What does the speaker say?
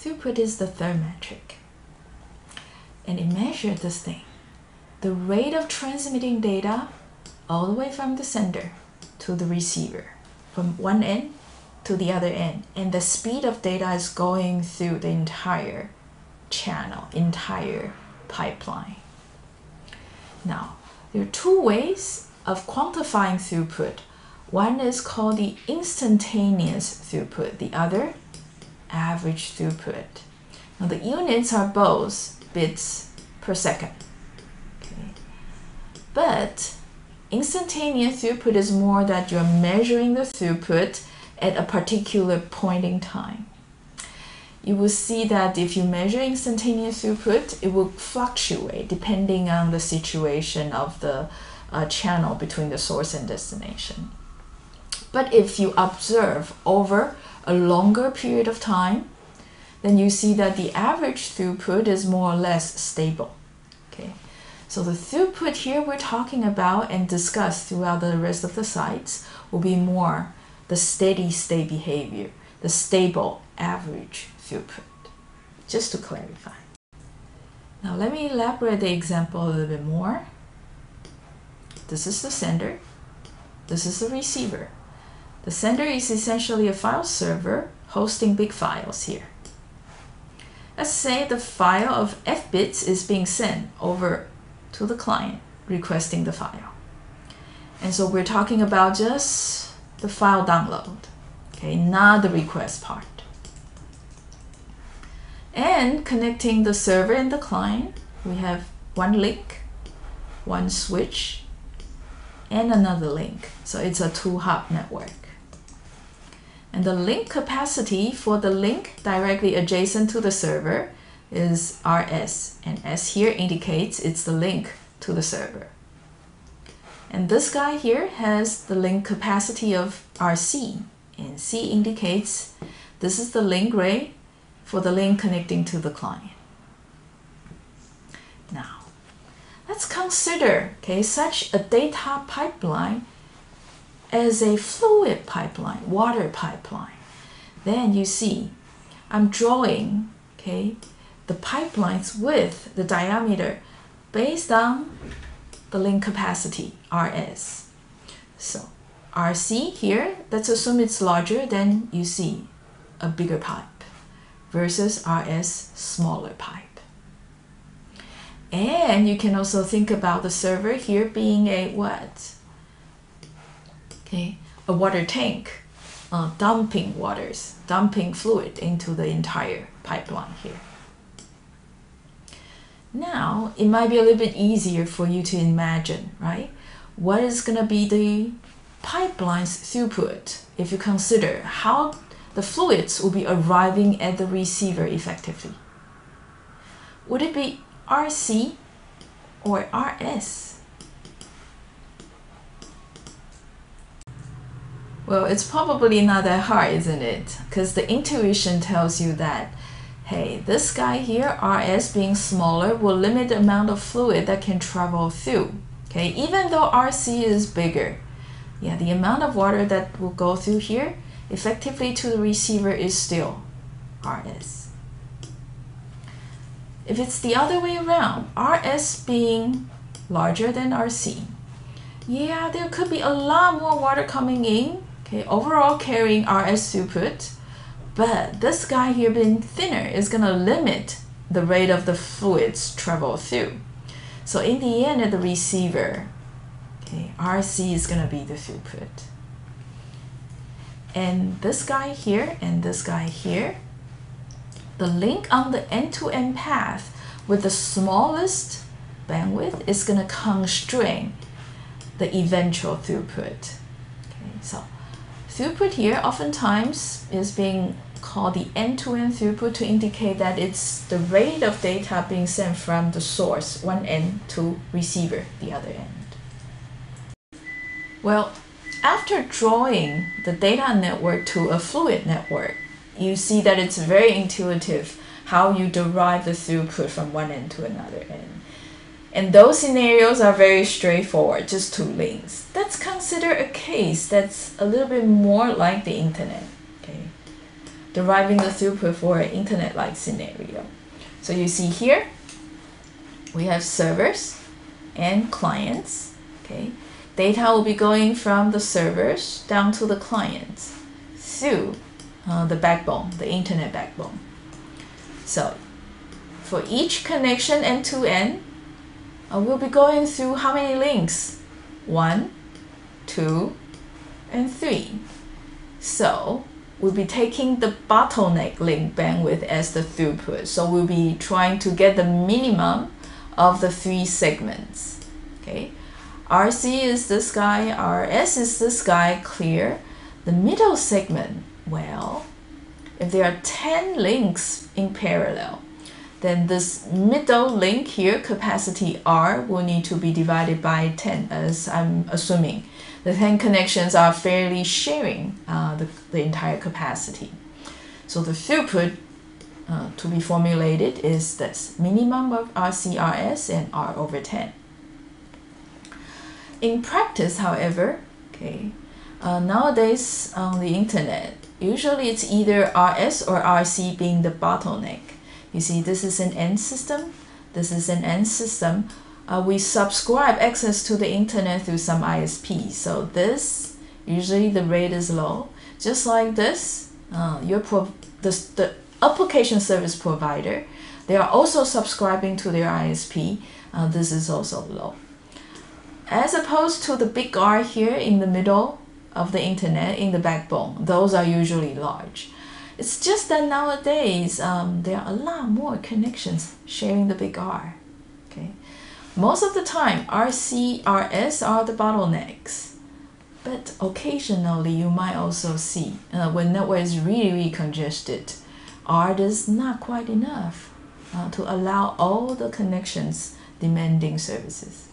Throughput is the third metric, and it measures this thing, the rate of transmitting data all the way from the sender to the receiver, from one end to the other end, and the speed of data is going through the entire channel, entire pipeline. Now, there are two ways of quantifying throughput. One is called the instantaneous throughput, the other average throughput. Now the units are both bits per second. Okay. But instantaneous throughput is more that you're measuring the throughput at a particular point in time. You will see that if you measure instantaneous throughput, it will fluctuate depending on the situation of the channel between the source and destination. But if you observe over a longer period of time, then you see that the average throughput is more or less stable. Okay, so the throughput here we're talking about and discussed throughout the rest of the sites will be more the steady state behavior, the stable average throughput, just to clarify. Now let me elaborate the example a little bit more. This is the sender, this is the receiver. The sender is essentially a file server hosting big files here. Let's say the file of F bits is being sent over to the client requesting the file. And so we're talking about just the file download, okay, not the request part. And connecting the server and the client, we have one link, one switch, and another link. So it's a two-hop network. And the link capacity for the link directly adjacent to the server is RS, and S here indicates it's the link to the server. And this guy here has the link capacity of RC, and C indicates this is the link rate for the link connecting to the client. Now, let's consider, okay, such a data pipeline as a fluid pipeline, water pipeline. Then you see I'm drawing, okay, the pipeline's width, the diameter, based on the link capacity, RS. So RC here, let's assume it's larger, then you see a bigger pipe versus RS, smaller pipe. And you can also think about the server here being a what? Okay, a water tank, dumping fluid into the entire pipeline here. Now, it might be a little bit easier for you to imagine, right? What is going to be the pipeline's throughput if you consider how the fluids will be arriving at the receiver effectively? Would it be RC or RS? Well, it's probably not that hard, isn't it? Because the intuition tells you that, hey, this guy here, RS being smaller, will limit the amount of fluid that can travel through. Okay, even though RC is bigger, yeah, the amount of water that will go through here effectively to the receiver is still RS. If it's the other way around, RS being larger than RC, yeah, there could be a lot more water coming in, okay, overall carrying RS throughput, but this guy here being thinner is going to limit the rate of the fluids travel through. So in the end, at the receiver, okay, RC is going to be the throughput. And this guy here and this guy here, the link on the end-to-end path with the smallest bandwidth is going to constrain the eventual throughput. Okay, so throughput here oftentimes is being called the end-to-end throughput to indicate that it's the rate of data being sent from the source, one end, to receiver, the other end. Well, after drawing the data network to a fluid network, you see that it's very intuitive how you derive the throughput from one end to another end. And those scenarios are very straightforward, just two links. Let's consider a case that's a little bit more like the internet. Okay, deriving the throughput for an internet-like scenario. So you see here, we have servers and clients. Okay, data will be going from the servers down to the clients through the backbone, the internet backbone. So for each connection end-to-end, we'll be going through how many links? 1, 2, and 3. So we'll be taking the bottleneck link bandwidth as the throughput. So we'll be trying to get the minimum of the 3 segments. Okay, RC is this guy, RS is this guy, clear. The middle segment, well, if there are 10 links in parallel, then this middle link here, capacity R, will need to be divided by 10, as I'm assuming the 10 connections are fairly sharing the entire capacity. So the throughput to be formulated is this minimum of RCRS and R over 10. In practice, however, okay, nowadays on the internet, usually it's either RS or RC being the bottleneck. You see, this is an end system, this is an end system. We subscribe access to the internet through some ISP. So this, usually the rate is low. Just like this, the application service provider, they are also subscribing to their ISP. This is also low. As opposed to the big R here in the middle of the internet, in the backbone, those are usually large. It's just that nowadays, there are a lot more connections sharing the big R. Okay, most of the time, RC, RS are the bottlenecks. But occasionally, you might also see, when network is really congested, R is not quite enough to allow all the connections demanding services.